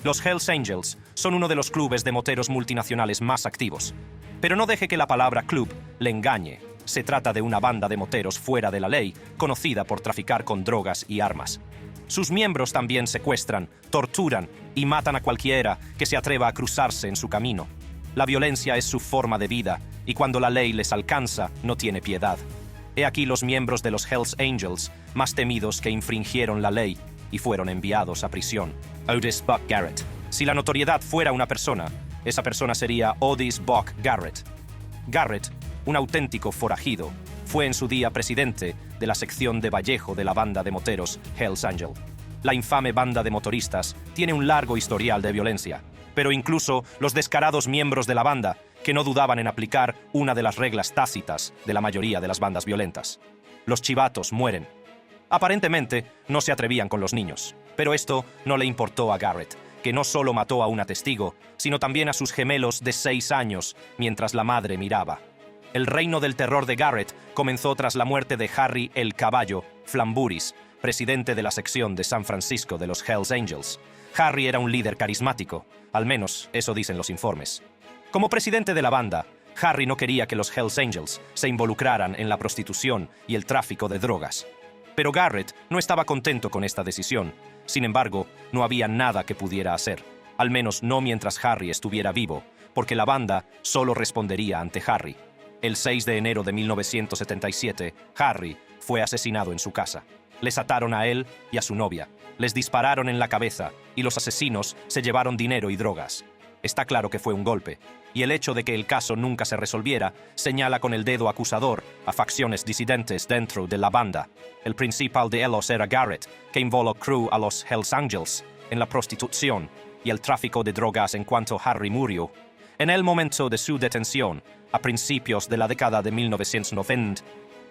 Los Hells Angels son uno de los clubes de moteros multinacionales más activos. Pero no deje que la palabra club le engañe. Se trata de una banda de moteros fuera de la ley, conocida por traficar con drogas y armas. Sus miembros también secuestran, torturan y matan a cualquiera que se atreva a cruzarse en su camino. La violencia es su forma de vida, y cuando la ley les alcanza, no tiene piedad. He aquí los miembros de los Hells Angels, más temidos que infringieron la ley y fueron enviados a prisión. Otis Buck Garrett. Si la notoriedad fuera una persona, esa persona sería Otis Buck Garrett. Garrett, un auténtico forajido, fue en su día presidente de la sección de Vallejo de la banda de moteros Hells Angel. La infame banda de motoristas tiene un largo historial de violencia, pero incluso los descarados miembros de la banda, que no dudaban en aplicar una de las reglas tácitas de la mayoría de las bandas violentas. Los chivatos mueren. Aparentemente, no se atrevían con los niños, pero esto no le importó a Garrett, que no solo mató a una testigo, sino también a sus gemelos de 6 años, mientras la madre miraba. El reino del terror de Garrett comenzó tras la muerte de Harry el Caballo Flamburis, presidente de la sección de San Francisco de los Hells Angels. Harry era un líder carismático, al menos eso dicen los informes. Como presidente de la banda, Harry no quería que los Hells Angels se involucraran en la prostitución y el tráfico de drogas. Pero Garrett no estaba contento con esta decisión. Sin embargo, no había nada que pudiera hacer, al menos no mientras Harry estuviera vivo, porque la banda solo respondería ante Harry. El 6 de enero de 1977, Harry fue asesinado en su casa. Les ataron a él y a su novia, les dispararon en la cabeza y los asesinos se llevaron dinero y drogas. Está claro que fue un golpe, y el hecho de que el caso nunca se resolviera señala con el dedo acusador a facciones disidentes dentro de la banda. El principal de ellos era Garrett, que involucró a los Hells Angels en la prostitución y el tráfico de drogas en cuanto Harry murió. En el momento de su detención, a principios de la década de 1990,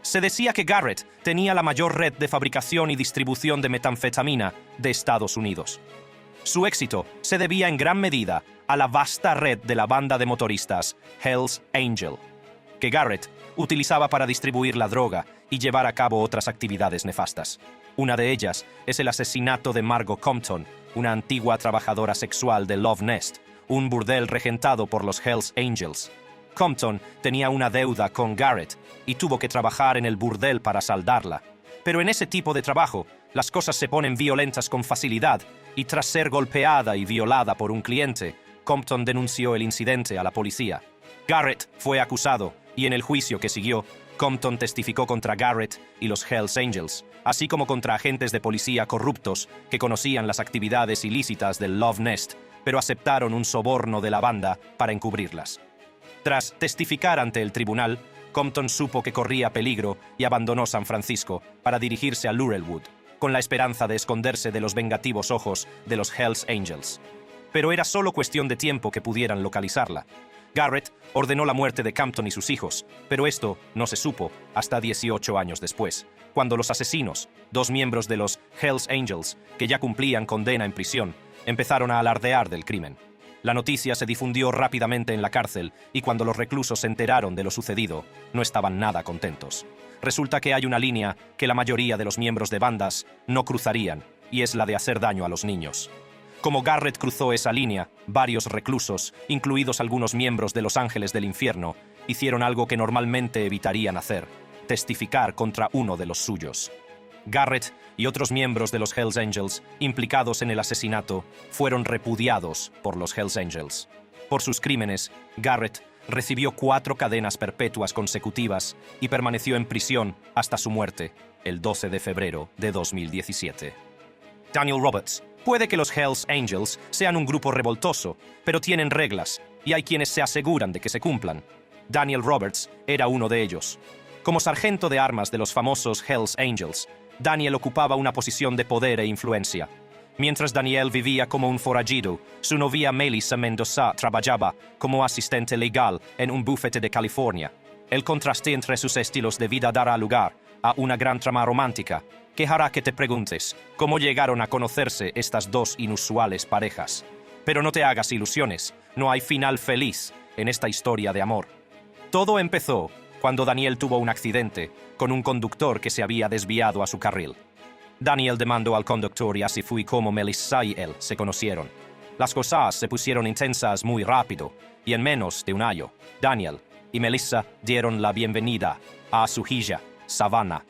se decía que Garrett tenía la mayor red de fabricación y distribución de metanfetamina de Estados Unidos. Su éxito se debía en gran medida a la vasta red de la banda de motoristas Hells Angel, que Garrett utilizaba para distribuir la droga y llevar a cabo otras actividades nefastas. Una de ellas es el asesinato de Margot Compton, una antigua trabajadora sexual de Love Nest, un burdel regentado por los Hells Angels. Compton tenía una deuda con Garrett y tuvo que trabajar en el burdel para saldarla. Pero en ese tipo de trabajo, las cosas se ponen violentas con facilidad y tras ser golpeada y violada por un cliente, Compton denunció el incidente a la policía. Garrett fue acusado y en el juicio que siguió, Compton testificó contra Garrett y los Hells Angels, así como contra agentes de policía corruptos que conocían las actividades ilícitas del Love Nest, pero aceptaron un soborno de la banda para encubrirlas. Tras testificar ante el tribunal, Compton supo que corría peligro y abandonó San Francisco para dirigirse a Laurelwood, con la esperanza de esconderse de los vengativos ojos de los Hells Angels. Pero era solo cuestión de tiempo que pudieran localizarla. Garrett ordenó la muerte de Compton y sus hijos, pero esto no se supo hasta 18 años después, cuando los asesinos, 2 miembros de los Hells Angels, que ya cumplían condena en prisión, empezaron a alardear del crimen. La noticia se difundió rápidamente en la cárcel y cuando los reclusos se enteraron de lo sucedido, no estaban nada contentos. Resulta que hay una línea que la mayoría de los miembros de bandas no cruzarían, y es la de hacer daño a los niños. Como Garrett cruzó esa línea, varios reclusos, incluidos algunos miembros de los Ángeles del Infierno, hicieron algo que normalmente evitarían hacer: testificar contra uno de los suyos. Garrett y otros miembros de los Hells Angels implicados en el asesinato fueron repudiados por los Hells Angels. Por sus crímenes, Garrett recibió 4 cadenas perpetuas consecutivas y permaneció en prisión hasta su muerte, el 12 de febrero de 2017. Daniel Roberts. Puede que los Hells Angels sean un grupo revoltoso, pero tienen reglas, y hay quienes se aseguran de que se cumplan. Daniel Roberts era uno de ellos. Como sargento de armas de los famosos Hells Angels, Daniel ocupaba una posición de poder e influencia. Mientras Daniel vivía como un forajido, su novia Melissa Mendoza trabajaba como asistente legal en un bufete de California. El contraste entre sus estilos de vida dará lugar a una gran trama romántica que hará que te preguntes cómo llegaron a conocerse estas 2 inusuales parejas. Pero no te hagas ilusiones, no hay final feliz en esta historia de amor. Todo empezó cuando Daniel tuvo un accidente con un conductor que se había desviado a su carril. Daniel demandó al conductor y así fue como Melissa y él se conocieron. Las cosas se pusieron intensas muy rápido, y en menos de un año, Daniel y Melissa dieron la bienvenida a su hija, Savannah.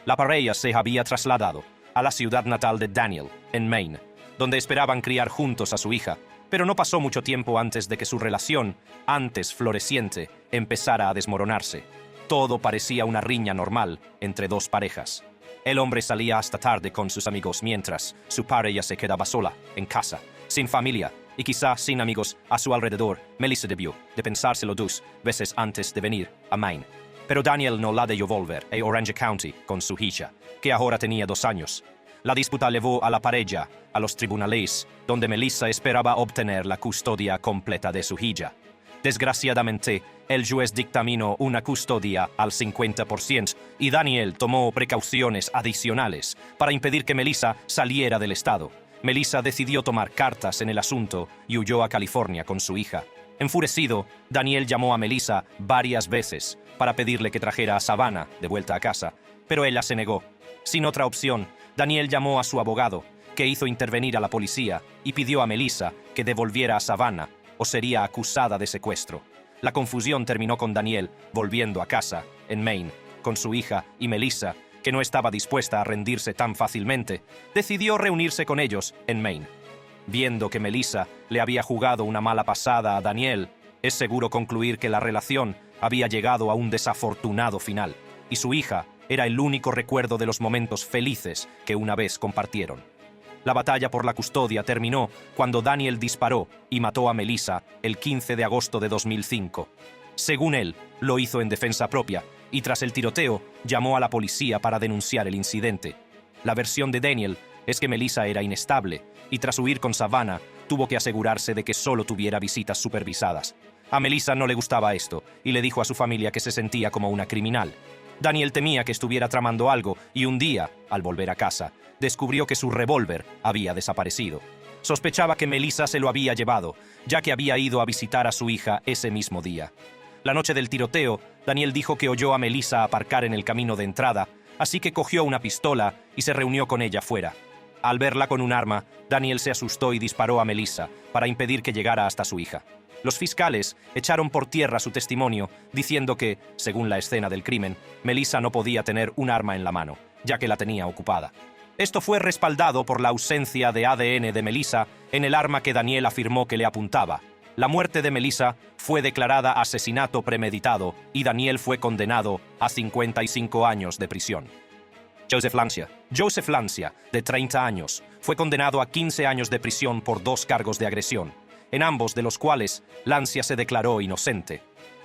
La pareja se había trasladado a la ciudad natal de Daniel, en Maine, donde esperaban criar juntos a su hija, pero no pasó mucho tiempo antes de que su relación, antes floreciente, empezara a desmoronarse. Todo parecía una riña normal entre dos parejas. El hombre salía hasta tarde con sus amigos mientras su pareja se quedaba sola, en casa, sin familia y quizá sin amigos a su alrededor. Melissa debió de pensárselo 2 veces antes de venir a Maine. Pero Daniel no la dejó volver a Orange County con su hija, que ahora tenía 2 años. La disputa llevó a la pareja a los tribunales, donde Melissa esperaba obtener la custodia completa de su hija. Desgraciadamente, el juez dictaminó una custodia al 50% y Daniel tomó precauciones adicionales para impedir que Melissa saliera del estado. Melissa decidió tomar cartas en el asunto y huyó a California con su hija. Enfurecido, Daniel llamó a Melissa varias veces para pedirle que trajera a Savannah de vuelta a casa, pero ella se negó. Sin otra opción, Daniel llamó a su abogado, que hizo intervenir a la policía y pidió a Melissa que devolviera a Savannah o sería acusada de secuestro. La confusión terminó con Daniel volviendo a casa, en Maine, con su hija y Melissa, que no estaba dispuesta a rendirse tan fácilmente, decidió reunirse con ellos en Maine. Viendo que Melissa le había jugado una mala pasada a Daniel, es seguro concluir que la relación había llegado a un desafortunado final, y su hija era el único recuerdo de los momentos felices que una vez compartieron. La batalla por la custodia terminó cuando Daniel disparó y mató a Melissa el 15 de agosto de 2005. Según él, lo hizo en defensa propia y tras el tiroteo llamó a la policía para denunciar el incidente. La versión de Daniel es que Melissa era inestable y tras huir con Savannah tuvo que asegurarse de que solo tuviera visitas supervisadas. A Melissa no le gustaba esto y le dijo a su familia que se sentía como una criminal. Daniel temía que estuviera tramando algo y un día, al volver a casa, descubrió que su revólver había desaparecido. Sospechaba que Melissa se lo había llevado, ya que había ido a visitar a su hija ese mismo día. La noche del tiroteo, Daniel dijo que oyó a Melissa aparcar en el camino de entrada, así que cogió una pistola y se reunió con ella fuera. Al verla con un arma, Daniel se asustó y disparó a Melissa para impedir que llegara hasta su hija. Los fiscales echaron por tierra su testimonio, diciendo que, según la escena del crimen, Melissa no podía tener un arma en la mano, ya que la tenía ocupada. Esto fue respaldado por la ausencia de ADN de Melissa en el arma que Daniel afirmó que le apuntaba. La muerte de Melissa fue declarada asesinato premeditado y Daniel fue condenado a 55 años de prisión. Joseph Lancia, de 30 años, fue condenado a 15 años de prisión por 2 cargos de agresión, en ambos de los cuales Lancia se declaró inocente.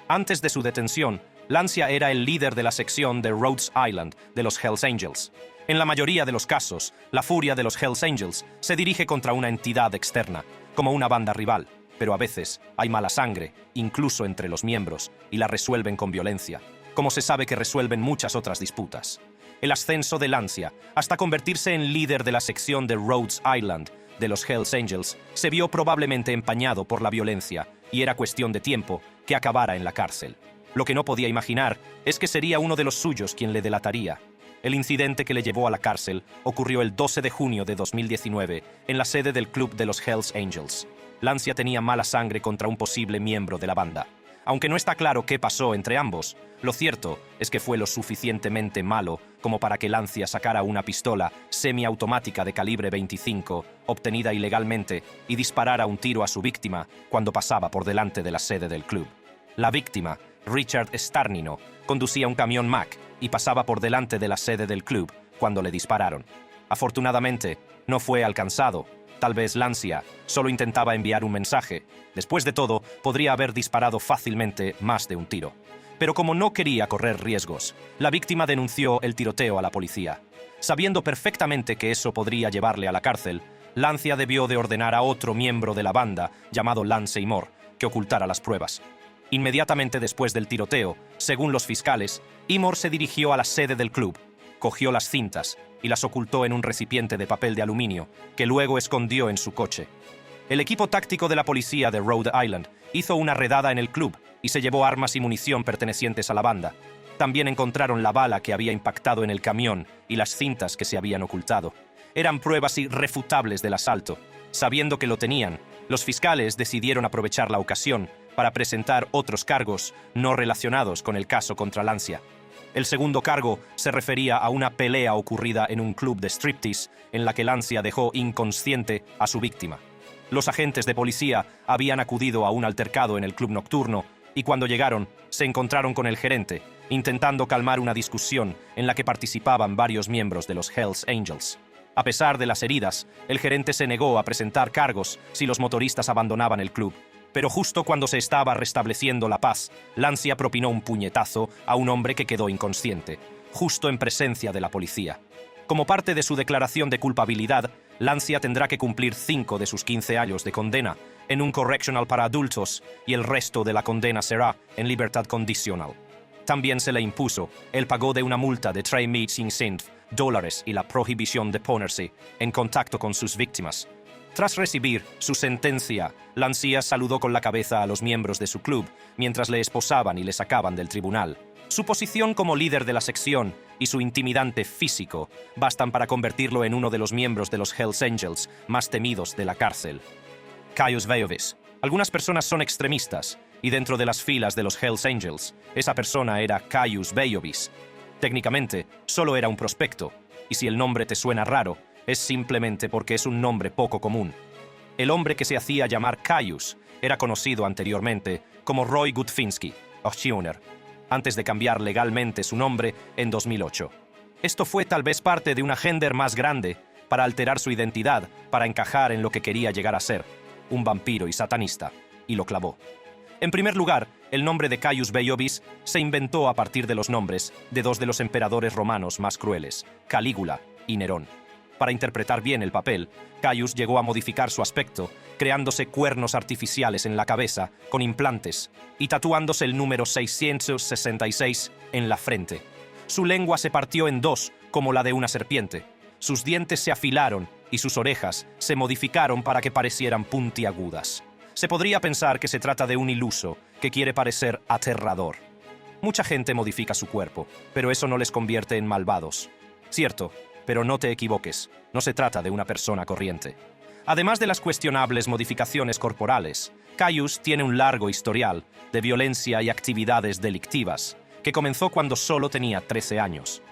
Antes de su detención, Lancia era el líder de la sección de Rhodes Island de los Hells Angels. En la mayoría de los casos, la furia de los Hells Angels se dirige contra una entidad externa, como una banda rival, pero a veces hay mala sangre, incluso entre los miembros, y la resuelven con violencia, como se sabe que resuelven muchas otras disputas. El ascenso de Lancia, hasta convertirse en líder de la sección de Rhodes Island de los Hells Angels, se vio probablemente empañado por la violencia, y era cuestión de tiempo que acabara en la cárcel. Lo que no podía imaginar es que sería uno de los suyos quien le delataría. El incidente que le llevó a la cárcel ocurrió el 12 de junio de 2019 en la sede del club de los Hells Angels. Lancia tenía mala sangre contra un posible miembro de la banda. Aunque no está claro qué pasó entre ambos, lo cierto es que fue lo suficientemente malo como para que Lancia sacara una pistola semiautomática de calibre 25, obtenida ilegalmente, y disparara un tiro a su víctima cuando pasaba por delante de la sede del club. La víctima, Richard Starnino, conducía un camión Mack y pasaba por delante de la sede del club cuando le dispararon. Afortunadamente, no fue alcanzado. Tal vez Lancia solo intentaba enviar un mensaje. Después de todo, podría haber disparado fácilmente más de un tiro. Pero como no quería correr riesgos, la víctima denunció el tiroteo a la policía. Sabiendo perfectamente que eso podría llevarle a la cárcel, Lancia debió de ordenar a otro miembro de la banda, llamado Lance Seymour, que ocultara las pruebas. Inmediatamente después del tiroteo, según los fiscales, Seymour se dirigió a la sede del club, cogió las cintas y las ocultó en un recipiente de papel de aluminio, que luego escondió en su coche. El equipo táctico de la policía de Rhode Island hizo una redada en el club y se llevó armas y munición pertenecientes a la banda. También encontraron la bala que había impactado en el camión y las cintas que se habían ocultado. Eran pruebas irrefutables del asalto. Sabiendo que lo tenían, Los fiscales decidieron aprovechar la ocasión para presentar otros cargos no relacionados con el caso contra Lancia. El segundo cargo se refería a una pelea ocurrida en un club de striptease en la que Lancia dejó inconsciente a su víctima. Los agentes de policía habían acudido a un altercado en el club nocturno y cuando llegaron se encontraron con el gerente, intentando calmar una discusión en la que participaban varios miembros de los Hells Angels. A pesar de las heridas, el gerente se negó a presentar cargos si los motoristas abandonaban el club. Pero justo cuando se estaba restableciendo la paz, Lancia propinó un puñetazo a un hombre que quedó inconsciente, justo en presencia de la policía. Como parte de su declaración de culpabilidad, Lancia tendrá que cumplir 5 de sus 15 años de condena en un correctional para adultos y el resto de la condena será en libertad condicional. También se le impuso el pago de una multa de $3,500 y la prohibición de ponerse en contacto con sus víctimas. Tras recibir su sentencia, Lancia saludó con la cabeza a los miembros de su club mientras le esposaban y le sacaban del tribunal. Su posición como líder de la sección y su intimidante físico bastan para convertirlo en uno de los miembros de los Hells Angels más temidos de la cárcel. Caius Veiovis. Algunas personas son extremistas, y dentro de las filas de los Hells Angels, esa persona era Caius Veiovis. Técnicamente, solo era un prospecto, y si el nombre te suena raro, es simplemente porque es un nombre poco común. El hombre que se hacía llamar Caius era conocido anteriormente como Roy Gutfinski, o Jr., antes de cambiar legalmente su nombre en 2008. Esto fue tal vez parte de una agenda más grande para alterar su identidad para encajar en lo que quería llegar a ser, un vampiro y satanista, y lo clavó. En primer lugar, el nombre de Caius Veiovis se inventó a partir de los nombres de dos de los emperadores romanos más crueles, Calígula y Nerón. Para interpretar bien el papel, Caius llegó a modificar su aspecto, creándose cuernos artificiales en la cabeza con implantes y tatuándose el número 666 en la frente. Su lengua se partió en dos como la de una serpiente. Sus dientes se afilaron y sus orejas se modificaron para que parecieran puntiagudas. Se podría pensar que se trata de un iluso que quiere parecer aterrador. Mucha gente modifica su cuerpo, pero eso no les convierte en malvados. Cierto, pero no te equivoques, no se trata de una persona corriente. Además de las cuestionables modificaciones corporales, Caius tiene un largo historial de violencia y actividades delictivas, que comenzó cuando solo tenía 13 años.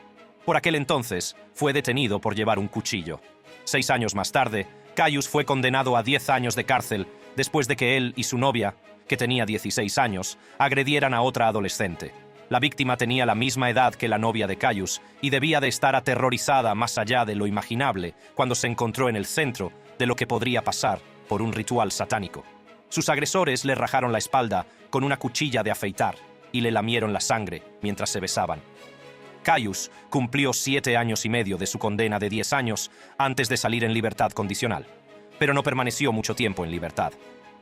Por aquel entonces, fue detenido por llevar un cuchillo. 6 años más tarde, Caius fue condenado a 10 años de cárcel después de que él y su novia, que tenía 16 años, agredieran a otra adolescente. La víctima tenía la misma edad que la novia de Caius y debía de estar aterrorizada más allá de lo imaginable cuando se encontró en el centro de lo que podría pasar por un ritual satánico. Sus agresores le rajaron la espalda con una cuchilla de afeitar y le lamieron la sangre mientras se besaban. Caius cumplió 7 años y medio de su condena de 10 años antes de salir en libertad condicional, pero no permaneció mucho tiempo en libertad.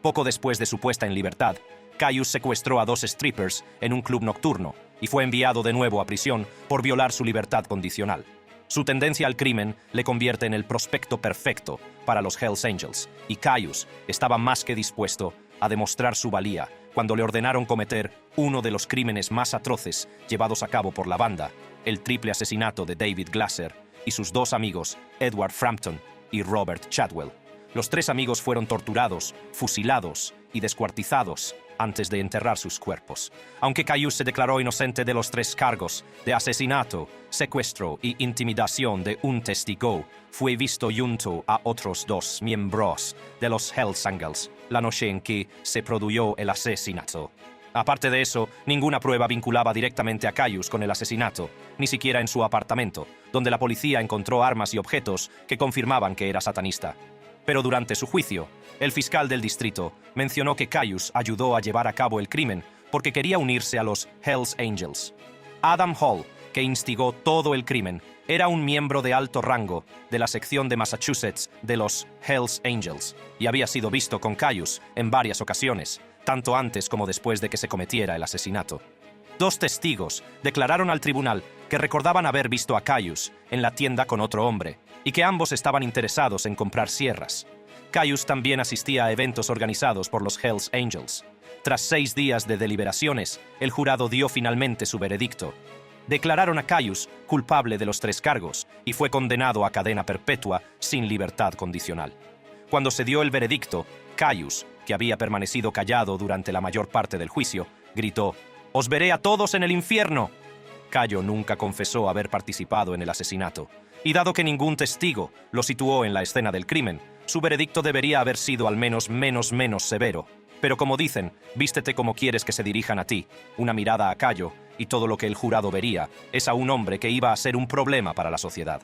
Poco después de su puesta en libertad, Caius secuestró a 2 strippers en un club nocturno y fue enviado de nuevo a prisión por violar su libertad condicional. Su tendencia al crimen le convierte en el prospecto perfecto para los Hells Angels, y Caius estaba más que dispuesto a demostrar su valía cuando le ordenaron cometer uno de los crímenes más atroces llevados a cabo por la banda, el triple asesinato de David Glasser y sus 2 amigos, Edward Frampton y Robert Chadwell. Los 3 amigos fueron torturados, fusilados y descuartizados antes de enterrar sus cuerpos. Aunque Caius se declaró inocente de los 3 cargos de asesinato, secuestro y intimidación de un testigo, fue visto junto a otros 2 miembros de los Hells Angels la noche en que se produjo el asesinato. Aparte de eso, ninguna prueba vinculaba directamente a Caius con el asesinato, ni siquiera en su apartamento, donde la policía encontró armas y objetos que confirmaban que era satanista. Pero durante su juicio, el fiscal del distrito mencionó que Caius ayudó a llevar a cabo el crimen porque quería unirse a los Hells Angels. Adam Hall, que instigó todo el crimen, era un miembro de alto rango de la sección de Massachusetts de los Hells Angels y había sido visto con Caius en varias ocasiones, tanto antes como después de que se cometiera el asesinato. 2 testigos declararon al tribunal que recordaban haber visto a Caius en la tienda con otro hombre y que ambos estaban interesados en comprar sierras. Caius también asistía a eventos organizados por los Hells Angels. Tras 6 días de deliberaciones, el jurado dio finalmente su veredicto. Declararon a Caius culpable de los 3 cargos y fue condenado a cadena perpetua sin libertad condicional. Cuando se dio el veredicto, Caius, que había permanecido callado durante la mayor parte del juicio, gritó: «¡Os veré a todos en el infierno!». Cayo nunca confesó haber participado en el asesinato, y dado que ningún testigo lo situó en la escena del crimen, su veredicto debería haber sido al menos menos severo. Pero como dicen, vístete como quieres que se dirijan a ti. Una mirada a Cayo, y todo lo que el jurado vería es a un hombre que iba a ser un problema para la sociedad.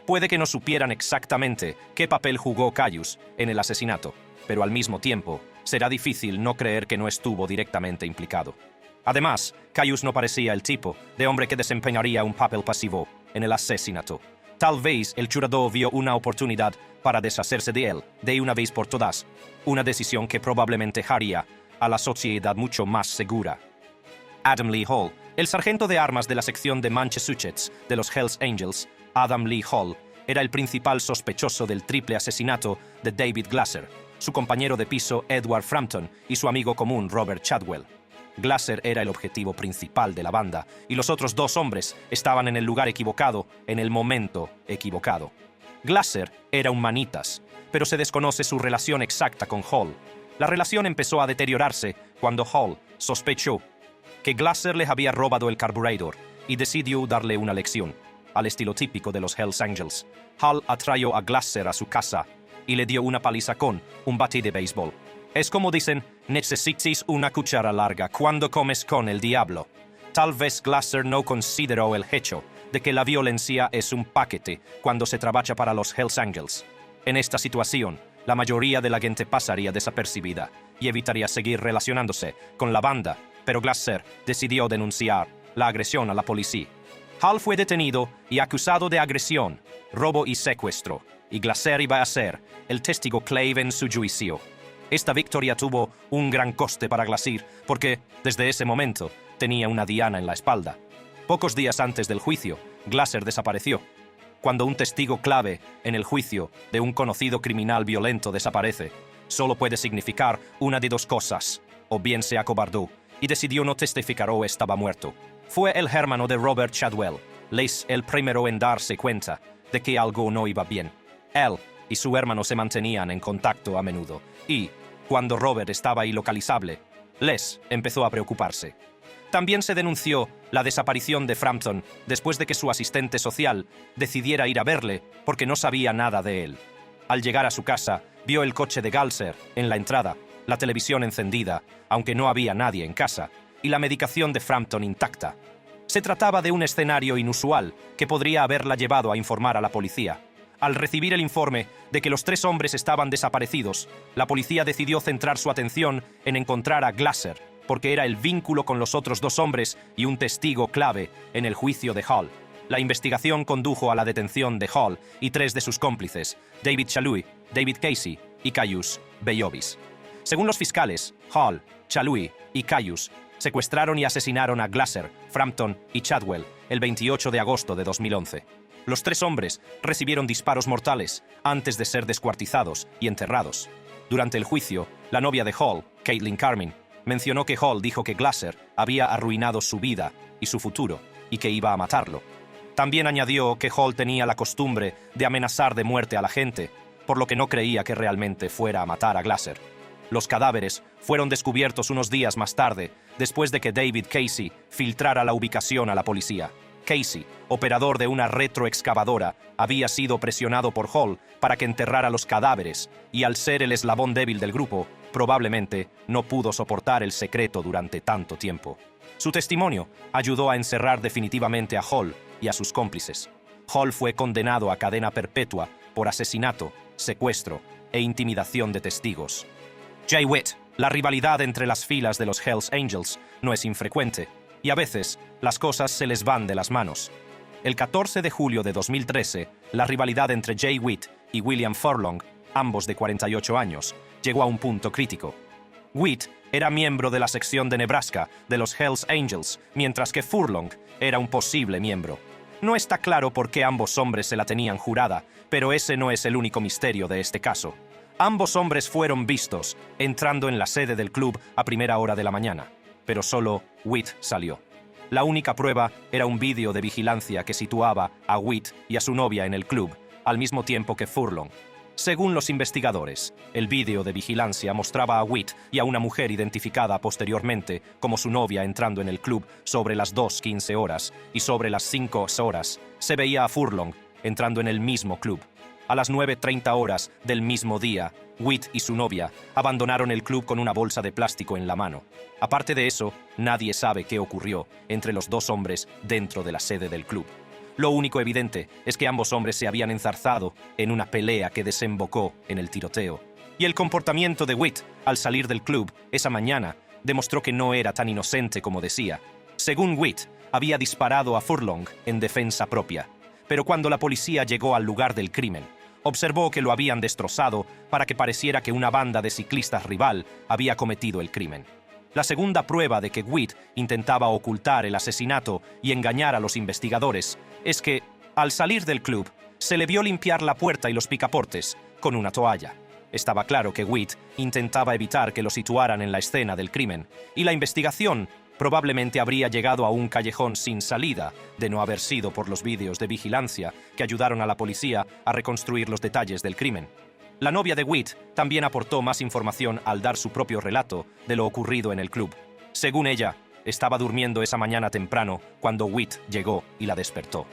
Puede que no supieran exactamente qué papel jugó Caius en el asesinato, pero al mismo tiempo, será difícil no creer que no estuvo directamente implicado. Además, Caius no parecía el tipo de hombre que desempeñaría un papel pasivo en el asesinato. Tal vez el jurado vio una oportunidad para deshacerse de él de una vez por todas, una decisión que probablemente haría a la sociedad mucho más segura. Adam Lee Hall, el sargento de armas de la sección de Massachusetts de los Hells Angels, Adam Lee Hall, era el principal sospechoso del triple asesinato de David Glasser, su compañero de piso Edward Frampton y su amigo común Robert Chadwell. Glasser era el objetivo principal de la banda, y los otros dos hombres estaban en el lugar equivocado, en el momento equivocado. Glasser era un manitas, pero se desconoce su relación exacta con Hall. La relación empezó a deteriorarse cuando Hall sospechó que Glasser le había robado el carburador y decidió darle una lección. Al estilo típico de los Hells Angels, Hall atrajo a Glasser a su casa y le dio una paliza con un bate de béisbol. Es como dicen, necesitas una cuchara larga cuando comes con el diablo. Tal vez Glasser no consideró el hecho de que la violencia es un paquete cuando se trabaja para los Hells Angels. En esta situación, la mayoría de la gente pasaría desapercibida y evitaría seguir relacionándose con la banda, pero Glasser decidió denunciar la agresión a la policía. Hall fue detenido y acusado de agresión, robo y secuestro, y Glasser iba a ser el testigo clave en su juicio. Esta victoria tuvo un gran coste para Glasser porque, desde ese momento, tenía una diana en la espalda. Pocos días antes del juicio, Glasser desapareció. Cuando un testigo clave en el juicio de un conocido criminal violento desaparece, solo puede significar una de dos cosas: o bien se acobardó y decidió no testificar o estaba muerto. Fue el hermano de Robert Chadwell, el primero en darse cuenta de que algo no iba bien. Él y su hermano se mantenían en contacto a menudo, y, cuando Robert estaba ilocalizable, Les empezó a preocuparse. También se denunció la desaparición de Frampton después de que su asistente social decidiera ir a verle porque no sabía nada de él. Al llegar a su casa, vio el coche de Glasser en la entrada, la televisión encendida, aunque no había nadie en casa, y la medicación de Frampton intacta. Se trataba de un escenario inusual que podría haberla llevado a informar a la policía. Al recibir el informe de que los tres hombres estaban desaparecidos, la policía decidió centrar su atención en encontrar a Glasser, porque era el vínculo con los otros dos hombres y un testigo clave en el juicio de Hall. La investigación condujo a la detención de Hall y tres de sus cómplices, David Chalui, David Casey y Caius Bellovis. Según los fiscales, Hall, Chalui y Caius secuestraron y asesinaron a Glasser, Frampton y Chadwell el 28 de agosto de 2011. Los tres hombres recibieron disparos mortales antes de ser descuartizados y enterrados. Durante el juicio, la novia de Hall, Caitlin Carmin, mencionó que Hall dijo que Glasser había arruinado su vida y su futuro y que iba a matarlo. También añadió que Hall tenía la costumbre de amenazar de muerte a la gente, por lo que no creía que realmente fuera a matar a Glasser. Los cadáveres fueron descubiertos unos días más tarde, después de que David Casey filtrara la ubicación a la policía. Casey, operador de una retroexcavadora, había sido presionado por Hall para que enterrara los cadáveres, y al ser el eslabón débil del grupo, probablemente no pudo soportar el secreto durante tanto tiempo. Su testimonio ayudó a encerrar definitivamente a Hall y a sus cómplices. Hall fue condenado a cadena perpetua por asesinato, secuestro e intimidación de testigos. Jay Witt, la rivalidad entre las filas de los Hells Angels no es infrecuente, y a veces las cosas se les van de las manos. El 14 de julio de 2013, la rivalidad entre Jay Witt y William Furlong, ambos de 48 años, llegó a un punto crítico. Witt era miembro de la sección de Nebraska de los Hells Angels, mientras que Furlong era un posible miembro. No está claro por qué ambos hombres se la tenían jurada, pero ese no es el único misterio de este caso. Ambos hombres fueron vistos entrando en la sede del club a primera hora de la mañana, pero solo Witt salió. La única prueba era un vídeo de vigilancia que situaba a Witt y a su novia en el club, al mismo tiempo que Furlong. Según los investigadores, el vídeo de vigilancia mostraba a Witt y a una mujer identificada posteriormente como su novia entrando en el club sobre las 2:15 horas y sobre las 5 horas se veía a Furlong entrando en el mismo club. A las 9:30 horas del mismo día, Witt y su novia abandonaron el club con una bolsa de plástico en la mano. Aparte de eso, nadie sabe qué ocurrió entre los dos hombres dentro de la sede del club. Lo único evidente es que ambos hombres se habían enzarzado en una pelea que desembocó en el tiroteo. Y el comportamiento de Witt al salir del club esa mañana demostró que no era tan inocente como decía. Según Witt, había disparado a Furlong en defensa propia. Pero cuando la policía llegó al lugar del crimen, observó que lo habían destrozado para que pareciera que una banda de ciclistas rival había cometido el crimen. La segunda prueba de que Witt intentaba ocultar el asesinato y engañar a los investigadores es que, al salir del club, se le vio limpiar la puerta y los picaportes con una toalla. Estaba claro que Witt intentaba evitar que lo situaran en la escena del crimen, y la investigación probablemente habría llegado a un callejón sin salida de no haber sido por los vídeos de vigilancia que ayudaron a la policía a reconstruir los detalles del crimen. La novia de Witt también aportó más información al dar su propio relato de lo ocurrido en el club. Según ella, estaba durmiendo esa mañana temprano cuando Witt llegó y la despertó.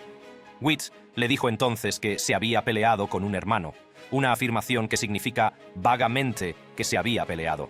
Witt le dijo entonces que se había peleado con un hermano, una afirmación que significa vagamente que se había peleado.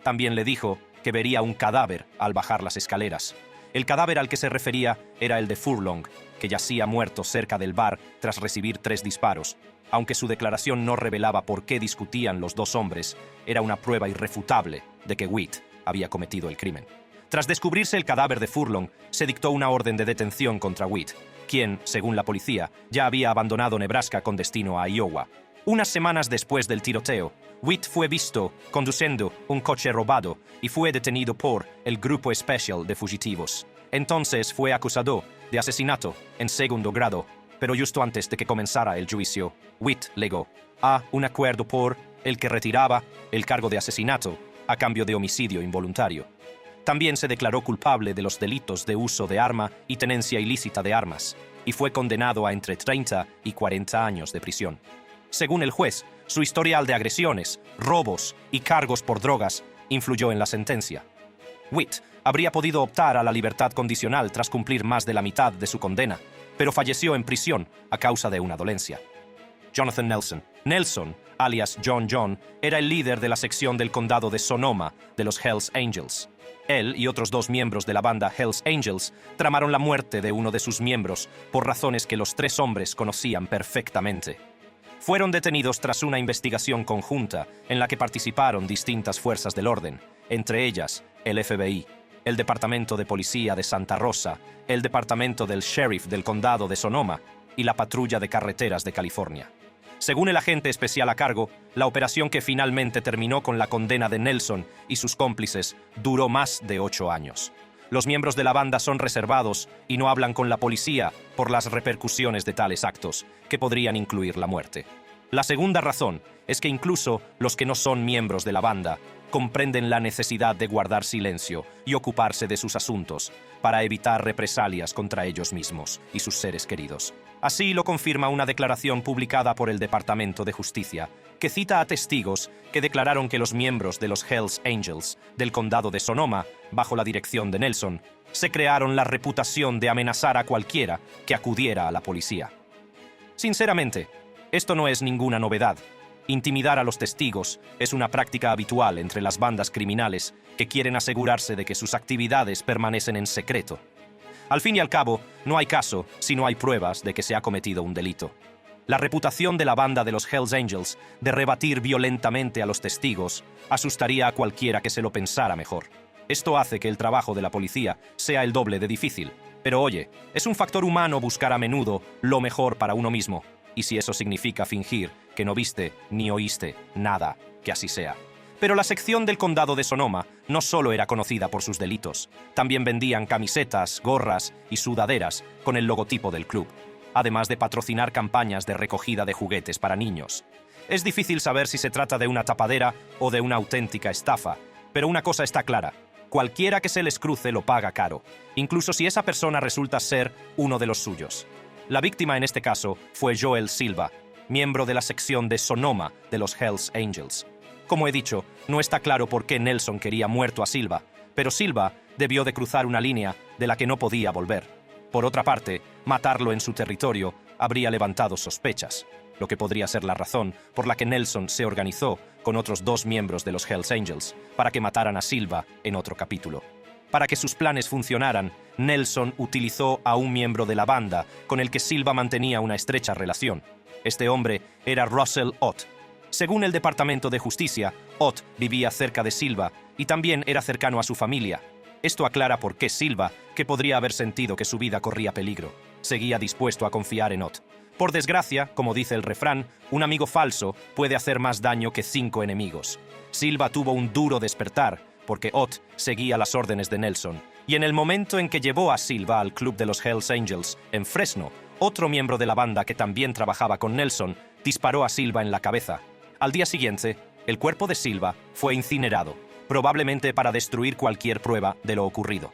También le dijo que vería un cadáver al bajar las escaleras. El cadáver al que se refería era el de Furlong, que yacía muerto cerca del bar tras recibir 3 disparos. Aunque su declaración no revelaba por qué discutían los dos hombres, era una prueba irrefutable de que Witt había cometido el crimen. Tras descubrirse el cadáver de Furlong, se dictó una orden de detención contra Witt, quien, según la policía, ya había abandonado Nebraska con destino a Iowa. Unas semanas después del tiroteo, Witt fue visto conduciendo un coche robado y fue detenido por el Grupo Especial de Fugitivos. Entonces fue acusado de asesinato en segundo grado, pero justo antes de que comenzara el juicio, Witt legó a un acuerdo por el que retiraba el cargo de asesinato a cambio de homicidio involuntario. También se declaró culpable de los delitos de uso de arma y tenencia ilícita de armas, y fue condenado a entre 30 y 40 años de prisión. Según el juez, su historial de agresiones, robos y cargos por drogas influyó en la sentencia. Witt habría podido optar a la libertad condicional tras cumplir más de la mitad de su condena, pero falleció en prisión a causa de una dolencia. Jonathan Nelson, alias John, era el líder de la sección del condado de Sonoma de los Hells Angels. Él y otros 2 miembros de la banda Hells Angels tramaron la muerte de uno de sus miembros por razones que los 3 hombres conocían perfectamente. Fueron detenidos tras una investigación conjunta en la que participaron distintas fuerzas del orden, entre ellas el FBI, el Departamento de Policía de Santa Rosa, el Departamento del Sheriff del Condado de Sonoma y la Patrulla de Carreteras de California. Según el agente especial a cargo, la operación que finalmente terminó con la condena de Nelson y sus cómplices duró más de 8 años. Los miembros de la banda son reservados y no hablan con la policía por las repercusiones de tales actos, que podrían incluir la muerte. La segunda razón es que incluso los que no son miembros de la banda comprenden la necesidad de guardar silencio y ocuparse de sus asuntos para evitar represalias contra ellos mismos y sus seres queridos. Así lo confirma una declaración publicada por el Departamento de Justicia, que cita a testigos que declararon que los miembros de los Hells Angels del condado de Sonoma, bajo la dirección de Nelson, se crearon la reputación de amenazar a cualquiera que acudiera a la policía. Sinceramente, esto no es ninguna novedad. Intimidar a los testigos es una práctica habitual entre las bandas criminales que quieren asegurarse de que sus actividades permanecen en secreto. Al fin y al cabo, no hay caso si no hay pruebas de que se ha cometido un delito. La reputación de la banda de los Hells Angels de rebatir violentamente a los testigos asustaría a cualquiera que se lo pensara mejor. Esto hace que el trabajo de la policía sea el doble de difícil. Pero oye, es un factor humano buscar a menudo lo mejor para uno mismo. Y si eso significa fingir que no viste ni oíste nada, que así sea. Pero la sección del condado de Sonoma no solo era conocida por sus delitos, también vendían camisetas, gorras y sudaderas con el logotipo del club, además de patrocinar campañas de recogida de juguetes para niños. Es difícil saber si se trata de una tapadera o de una auténtica estafa, pero una cosa está clara: cualquiera que se les cruce lo paga caro, incluso si esa persona resulta ser uno de los suyos. La víctima en este caso fue Joel Silva, miembro de la sección de Sonoma de los Hells Angels. Como he dicho, no está claro por qué Nelson quería muerto a Silva, pero Silva debió de cruzar una línea de la que no podía volver. Por otra parte, matarlo en su territorio habría levantado sospechas, lo que podría ser la razón por la que Nelson se organizó con otros 2 miembros de los Hells Angels para que mataran a Silva en otro capítulo. Para que sus planes funcionaran, Nelson utilizó a un miembro de la banda con el que Silva mantenía una estrecha relación. Este hombre era Russell Ott. Según el Departamento de Justicia, Ott vivía cerca de Silva y también era cercano a su familia. Esto aclara por qué Silva, que podría haber sentido que su vida corría peligro, seguía dispuesto a confiar en Ott. Por desgracia, como dice el refrán, un amigo falso puede hacer más daño que 5 enemigos. Silva tuvo un duro despertar, porque Ott seguía las órdenes de Nelson, y en el momento en que llevó a Silva al club de los Hells Angels, en Fresno, otro miembro de la banda que también trabajaba con Nelson disparó a Silva en la cabeza. Al día siguiente, el cuerpo de Silva fue incinerado, probablemente para destruir cualquier prueba de lo ocurrido.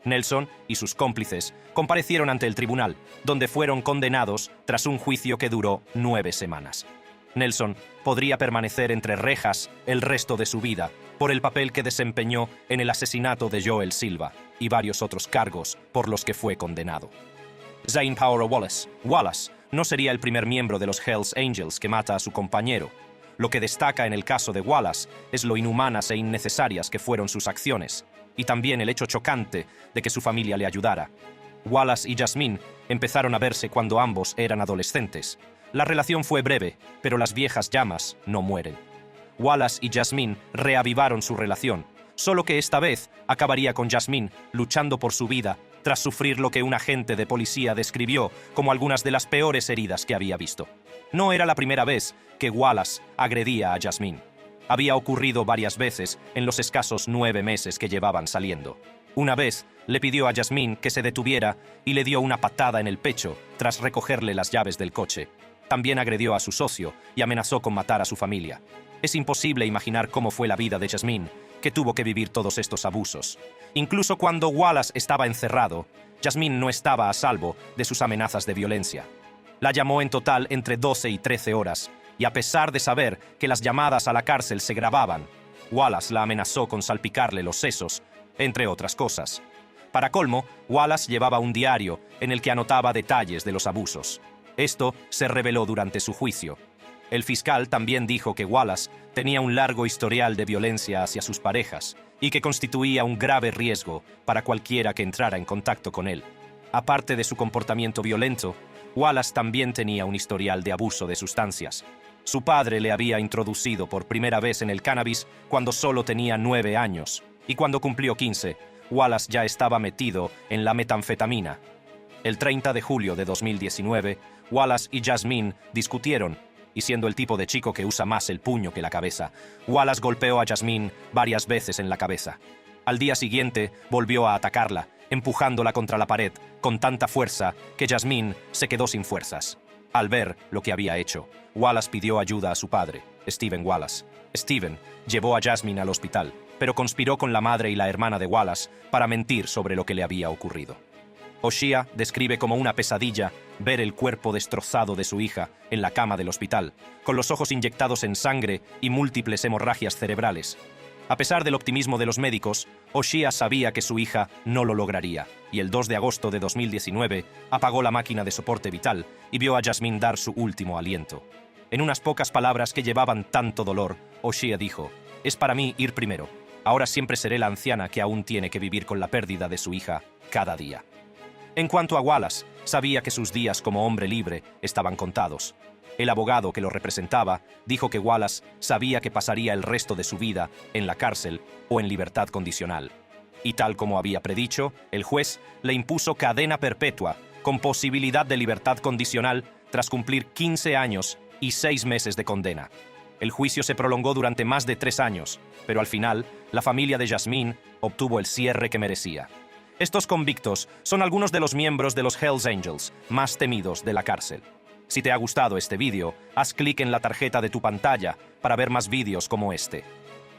Nelson y sus cómplices comparecieron ante el tribunal, donde fueron condenados tras un juicio que duró 9 semanas. Nelson podría permanecer entre rejas el resto de su vida por el papel que desempeñó en el asesinato de Joel Silva y varios otros cargos por los que fue condenado. Zane Power Wallace no sería el primer miembro de los Hells Angels que mata a su compañero. Lo que destaca en el caso de Wallace es lo inhumanas e innecesarias que fueron sus acciones, y también el hecho chocante de que su familia le ayudara. Wallace y Jasmine empezaron a verse cuando ambos eran adolescentes. La relación fue breve, pero las viejas llamas no mueren. Wallace y Jasmine reavivaron su relación, solo que esta vez acabaría con Jasmine luchando por su vida tras sufrir lo que un agente de policía describió como algunas de las peores heridas que había visto. No era la primera vez que Wallace agredía a Jasmine. Había ocurrido varias veces en los escasos 9 meses que llevaban saliendo. Una vez le pidió a Jasmine que se detuviera y le dio una patada en el pecho tras recogerle las llaves del coche. También agredió a su socio y amenazó con matar a su familia. Es imposible imaginar cómo fue la vida de Jasmine, que tuvo que vivir todos estos abusos. Incluso cuando Wallace estaba encerrado, Jasmine no estaba a salvo de sus amenazas de violencia. La llamó en total entre 12 y 13 horas, y a pesar de saber que las llamadas a la cárcel se grababan, Wallace la amenazó con salpicarle los sesos, entre otras cosas. Para colmo, Wallace llevaba un diario en el que anotaba detalles de los abusos. Esto se reveló durante su juicio. El fiscal también dijo que Wallace tenía un largo historial de violencia hacia sus parejas y que constituía un grave riesgo para cualquiera que entrara en contacto con él. Aparte de su comportamiento violento, Wallace también tenía un historial de abuso de sustancias. Su padre le había introducido por primera vez en el cannabis cuando solo tenía 9 años, y cuando cumplió 15, Wallace ya estaba metido en la metanfetamina. El 30 de julio de 2019, Wallace y Jasmine discutieron, y siendo el tipo de chico que usa más el puño que la cabeza, Wallace golpeó a Jasmine varias veces en la cabeza. Al día siguiente, volvió a atacarla, empujándola contra la pared con tanta fuerza que Jasmine se quedó sin fuerzas. Al ver lo que había hecho, Wallace pidió ayuda a su padre, Stephen Wallace. Stephen llevó a Jasmine al hospital, pero conspiró con la madre y la hermana de Wallace para mentir sobre lo que le había ocurrido. O'Shea describe como una pesadilla ver el cuerpo destrozado de su hija en la cama del hospital, con los ojos inyectados en sangre y múltiples hemorragias cerebrales. A pesar del optimismo de los médicos, O'Shea sabía que su hija no lo lograría, y el 2 de agosto de 2019 apagó la máquina de soporte vital y vio a Jasmine dar su último aliento. En unas pocas palabras que llevaban tanto dolor, O'Shea dijo: «Es para mí ir primero. Ahora siempre seré la anciana que aún tiene que vivir con la pérdida de su hija cada día». En cuanto a Wallace, sabía que sus días como hombre libre estaban contados. El abogado que lo representaba dijo que Wallace sabía que pasaría el resto de su vida en la cárcel o en libertad condicional. Y tal como había predicho, el juez le impuso cadena perpetua con posibilidad de libertad condicional tras cumplir 15 años y 6 meses de condena. El juicio se prolongó durante más de 3 años, pero al final, la familia de Jasmine obtuvo el cierre que merecía. Estos convictos son algunos de los miembros de los Hells Angels más temidos de la cárcel. Si te ha gustado este vídeo, haz clic en la tarjeta de tu pantalla para ver más vídeos como este.